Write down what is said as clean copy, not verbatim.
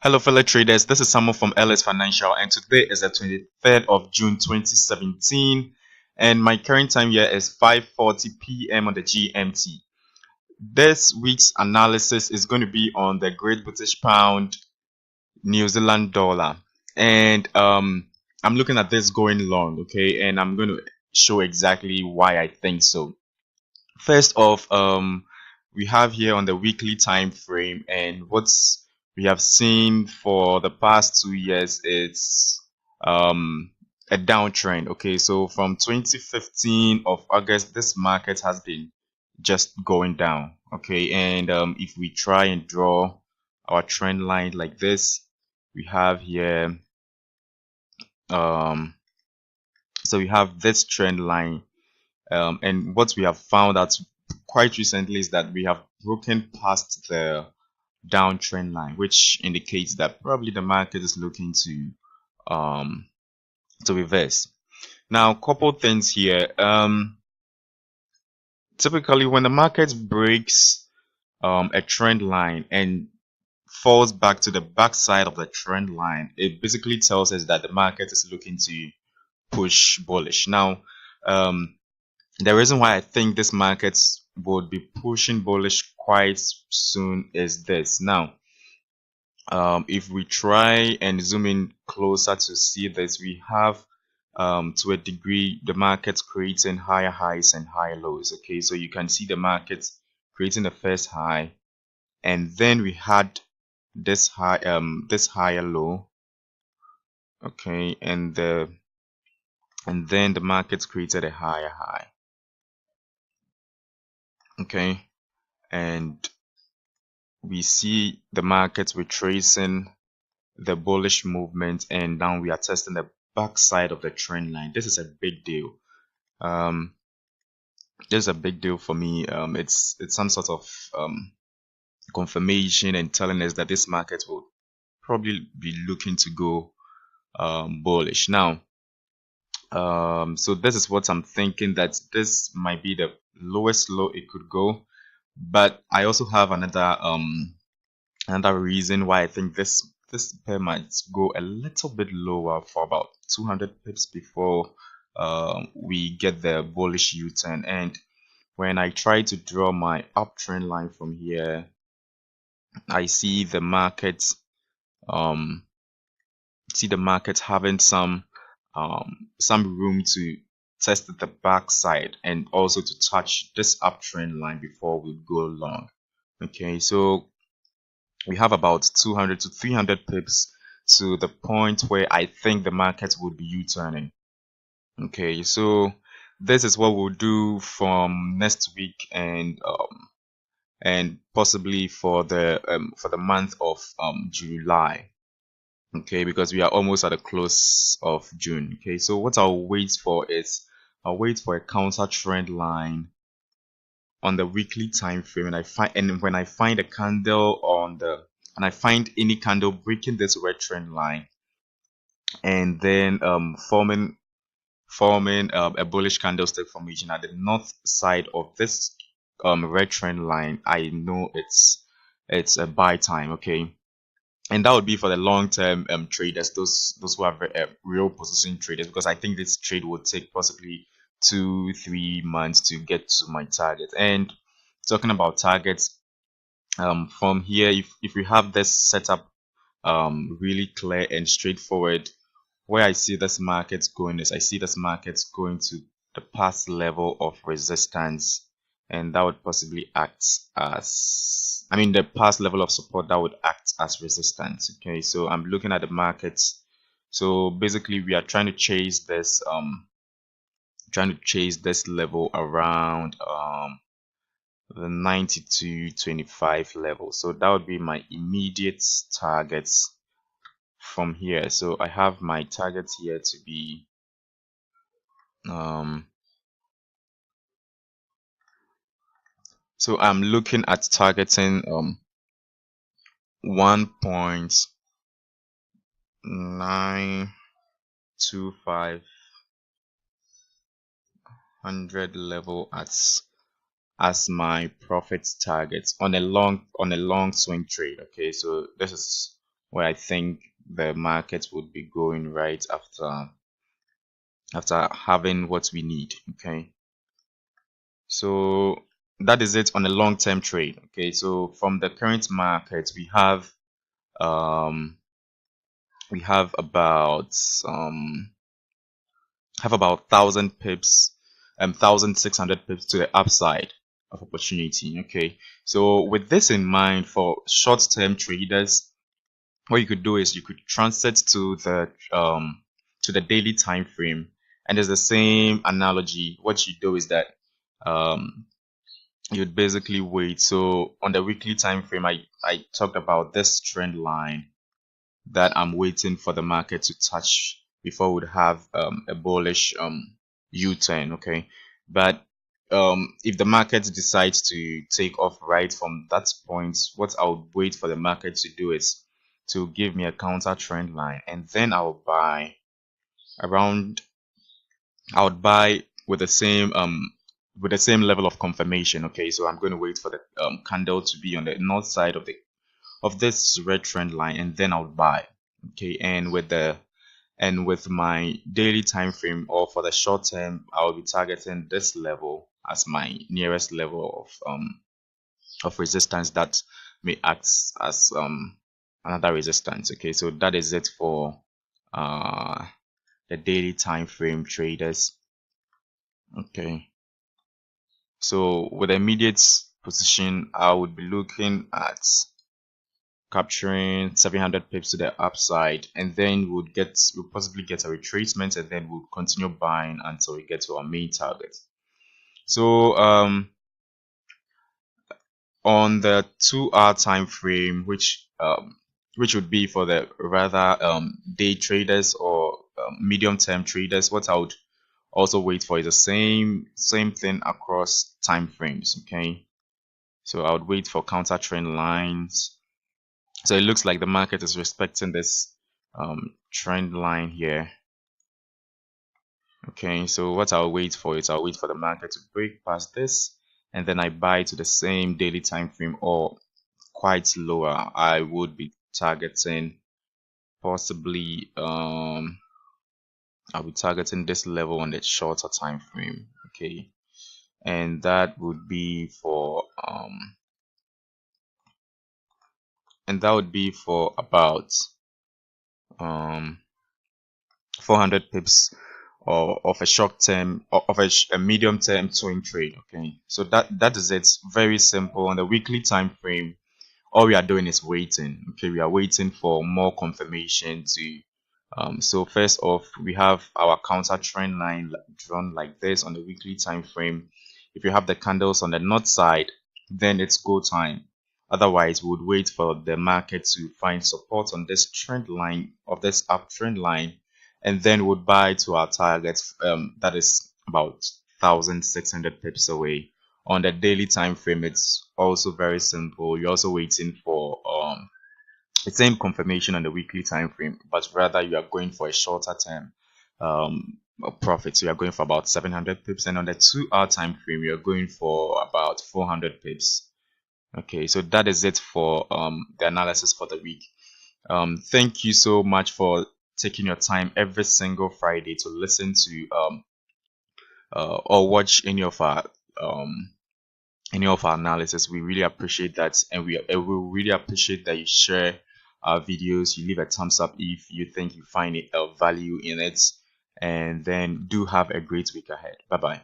Hello fellow traders, this is Samuel from LS Financial and today is the 23rd of June 2017 and my current time here is 5:40 p.m. on the GMT. This week's analysis is going to be on the Great British Pound, New Zealand dollar, and I'm looking at this going long, okay, and I'm going to show exactly why I think so. First off, we have here on the weekly time frame, and what's we have seen for the past 2 years is a downtrend. Okay, so from 2015 of August, this market has been just going down. Okay, and if we try and draw our trend line like this, we have here so we have this trend line, and what we have found out quite recently is that we have broken past the downtrend line, which indicates that probably the market is looking to reverse. Now, couple things here. Typically, when the market breaks a trend line and falls back to the backside of the trend line, it basically tells us that the market is looking to push bullish. Now, the reason why I think this market would be pushing bullish quite soon is this. Now, if we try and zoom in closer to see this, we have to a degree the market creating higher highs and higher lows. Okay, so you can see the market creating the first high, and then we had this high, this higher low. Okay, and then the market created a higher high. Okay, and we see the market retracing the bullish movement, and now we are testing the backside of the trend line. This is a big deal. This is a big deal for me. It's some sort of confirmation and telling us that this market will probably be looking to go bullish. Now, so this is what I'm thinking, that this might be the lowest low it could go, but I also have another reason why I think this pair might go a little bit lower for about 200 pips before we get the bullish U-turn. And when I try to draw my uptrend line from here, I see the market having some room to test the backside and also to touch this uptrend line before we go long. Okay, so we have about 200 to 300 pips to the point where I think the market would be U-turning. Okay, so this is what we'll do from next week and possibly for the month of July. Okay, because we are almost at the close of June. Okay, so what I'll wait for is a counter trend line on the weekly time frame, and when I find a candle and I find any candle breaking this red trend line, and then forming a bullish candlestick formation at the north side of this red trend line, I know it's a buy time. Okay, and that would be for the long-term traders, those who are real position traders, because I think this trade will take possibly 2-3 months to get to my target. And talking about targets, from here, if we have this setup really clear and straightforward, where I see this market going is I see this market going to the past level of resistance, and that would possibly act as, the past level of support that would act as resistance. Okay, so I'm looking at the markets. So basically we are trying to chase this level around the 92.25 level. So that would be my immediate targets from here. So I have my targets here to be so I'm looking at targeting 1.925 level as my profit target on a long swing trade. Okay, so this is where I think the market would be going right after having what we need. Okay, so that is it on a long-term trade. Okay, so from the current market um we have about 1,000 pips, 1,600 pips to the upside of opportunity. Okay, so with this in mind, for short-term traders, what you could do is you could transit to the daily time frame, and there's the same analogy. What you do is that um you'd basically wait. So on the weekly time frame, I talked about this trend line that I'm waiting for the market to touch before we'd have a bullish U-turn. Okay, but if the market decides to take off right from that point, what I would wait for the market to do is to give me a counter trend line, and then around I would buy with the same level of confirmation. Okay, so I'm going to wait for the candle to be on the north side of this red trend line, and then I'll buy. Okay, and with my daily time frame, or for the short term, I'll be targeting this level as my nearest level of resistance that may act as another resistance. Okay, so that is it for the daily time frame traders. Okay, so with the immediate position, I would be looking at capturing 700 pips to the upside, and then we'll possibly get a retracement, and then we'll continue buying until we get to our main target. So on the 2-hour time frame, which would be for the rather day traders or medium term traders, what I would also wait for is the same thing across time frames. Okay, so I would wait for counter trend lines. So it looks like the market is respecting this trend line here. Okay, so what I'll wait for is I'll wait for the market to break past this, and then I buy to the same daily time frame or quite lower. I would be targeting possibly I'll be targeting this level on the shorter time frame. Okay, and that would be for about 400 pips or of a short term or of a medium term swing trade. Okay, so that is it. Very simple. On the weekly time frame, all we are doing is waiting. Okay, we are waiting for more confirmation to so first off, we have our counter trend line drawn like this on the weekly time frame. If you have the candles on the north side, then it's go time. Otherwise, we would wait for the market to find support on this trend line of this uptrend line, and then would buy to our target that is about 1,600 pips away. On the daily time frame, it's also very simple. You're also waiting for the same confirmation on the weekly time frame, but rather you are going for a shorter term profit. So you are going for about 700 pips, and on the 2-hour time frame, you are going for about 400 pips. Okay, so that is it for the analysis for the week. Thank you so much for taking your time every single Friday to listen to or watch any of our analysis. We really appreciate that, and we really appreciate that you share our videos. You leave a thumbs up if you think you find it value in it, and then do have a great week ahead. Bye bye.